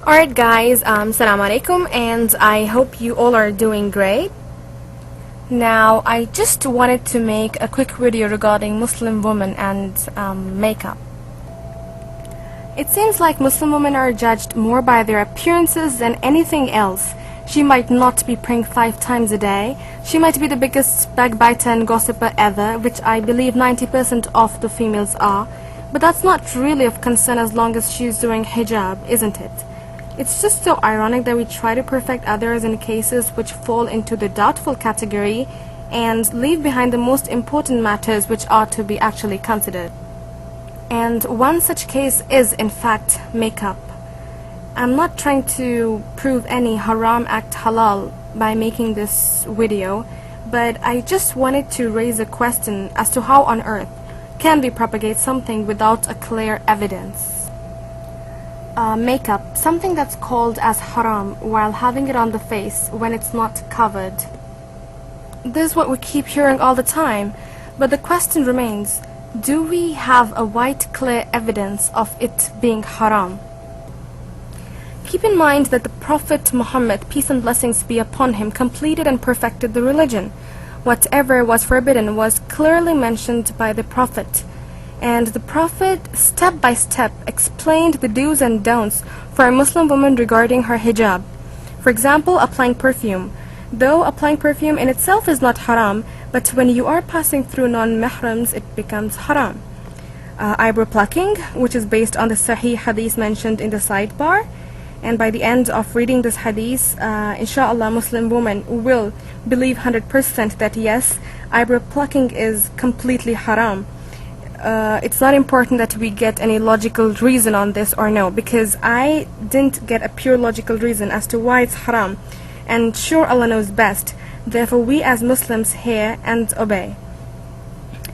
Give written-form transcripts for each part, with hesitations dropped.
Alright guys, Assalamu alaikum, and I hope you all are doing great. Now, I just wanted to make a quick video regarding Muslim women and makeup. It seems like Muslim women are judged more by their appearances than anything else. She might not be praying 5 times a day. She might be the biggest backbiter and gossiper ever, which I believe 90% of the females are. But that's not really of concern as long as she's doing hijab, isn't it? It's just so ironic that we try to perfect others in cases which fall into the doubtful category and leave behind the most important matters which ought to be actually considered. And one such case is, in fact, makeup. I'm not trying to prove any haram act halal by making this video, but I just wanted to raise a question as to how on earth can we propagate something without a clear evidence. Makeup, something that's called as haram while having it on the face when it's not covered. This is what we keep hearing all the time, but the question remains, do we have a white clear evidence of it being haram? Keep in mind that the Prophet Muhammad, peace and blessings be upon him, completed and perfected the religion. Whatever was forbidden was clearly mentioned by the Prophet. And the Prophet step by step explained the do's and don'ts for a Muslim woman regarding her hijab. For example, applying perfume. Though applying perfume in itself is not haram, but when you are passing through non-mahrams, it becomes haram. Eyebrow plucking, which is based on the Sahih hadith mentioned in the sidebar. And by the end of reading this hadith, inshallah, Muslim woman will believe 100% that yes, eyebrow plucking is completely haram. It's not important that we get any logical reason on this or no, because I didn't get a pure logical reason as to why it's haram, and sure Allah knows best. Therefore we as Muslims hear and obey.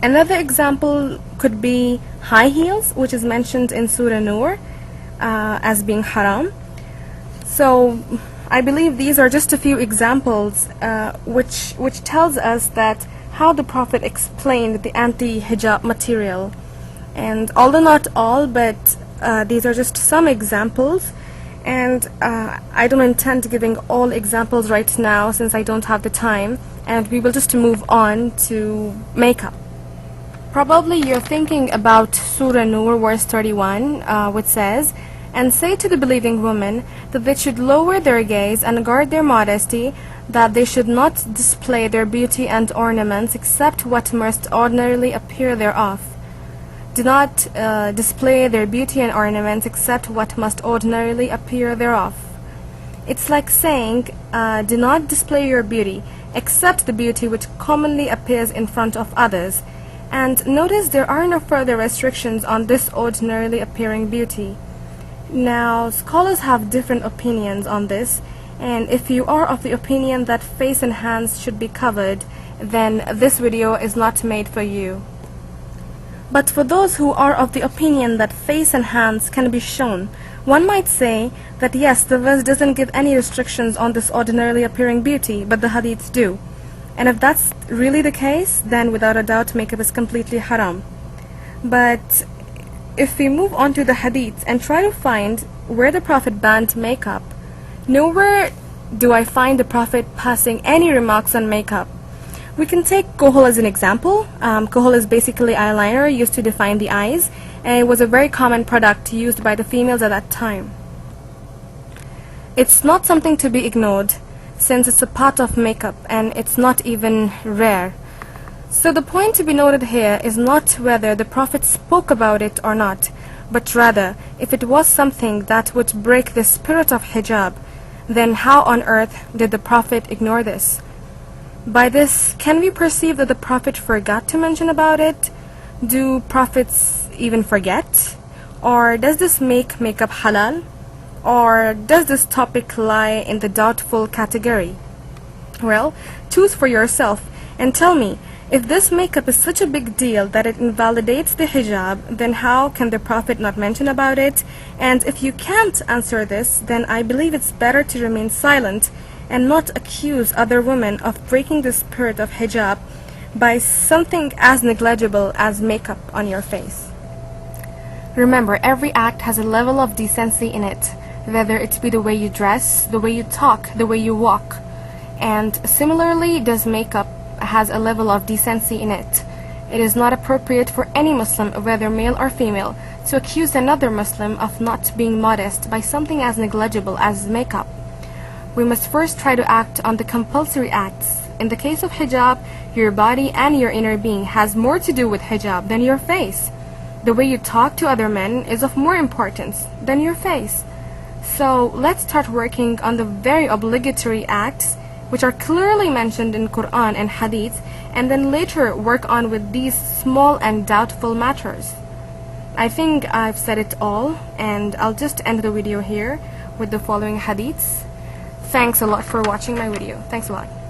Another example could be high heels, which is mentioned in Surah Nur as being haram. So I believe these are just a few examples which tells us that how the Prophet explained the anti-hijab material. And although not all, but these are just some examples, and I don't intend giving all examples right now since I don't have the time, and we will just move on to makeup. Probably you're thinking about Surah Nur verse 31, which says, "And say to the believing women that they should lower their gaze and guard their modesty, that they should not display their beauty and ornaments except what must ordinarily appear thereof." Do not display their beauty and ornaments except what must ordinarily appear thereof. It's like saying, do not display your beauty except the beauty which commonly appears in front of others. And notice there are no further restrictions on this ordinarily appearing beauty. Now, scholars have different opinions on this, and if you are of the opinion that face and hands should be covered, then this video is not made for you. But for those who are of the opinion that face and hands can be shown, one might say that yes, the verse doesn't give any restrictions on this ordinarily appearing beauty, but the hadiths do. And if that's really the case, then without a doubt makeup is completely haram. But if we move on to the hadiths and try to find where the Prophet banned makeup, nowhere do I find the Prophet passing any remarks on makeup. We can take kohol as an example. Kohol is basically eyeliner used to define the eyes, and it was a very common product used by the females at that time. It's not something to be ignored, since it's a part of makeup and it's not even rare. So the point to be noted here is not whether the Prophet spoke about it or not, but rather if it was something that would break the spirit of hijab, then how on earth did the Prophet ignore this? By this, can we perceive that the Prophet forgot to mention about it? Do prophets even forget? Or does this make makeup halal? Or does this topic lie in the doubtful category? Well, choose for yourself and tell me, if this makeup is such a big deal that it invalidates the hijab, then how can the Prophet not mention about it? And if you can't answer this, then I believe it's better to remain silent and not accuse other women of breaking the spirit of hijab by something as negligible as makeup on your face. Remember, every act has a level of decency in it. whether it be the way you dress, the way you talk, the way you walk. And similarly does makeup has a level of decency in it. It is not appropriate for any Muslim, whether male or female, to accuse another Muslim of not being modest by something as negligible as makeup. We must first try to act on the compulsory acts. In the case of hijab, your body and your inner being has more to do with hijab than your face. The way you talk to other men is of more importance than your face. So let's start working on the very obligatory acts which are clearly mentioned in Quran and Hadith, and then later work on with these small and doubtful matters. I think I've said it all, and I'll just end the video here with the following hadiths. Thanks a lot for watching my video. Thanks a lot.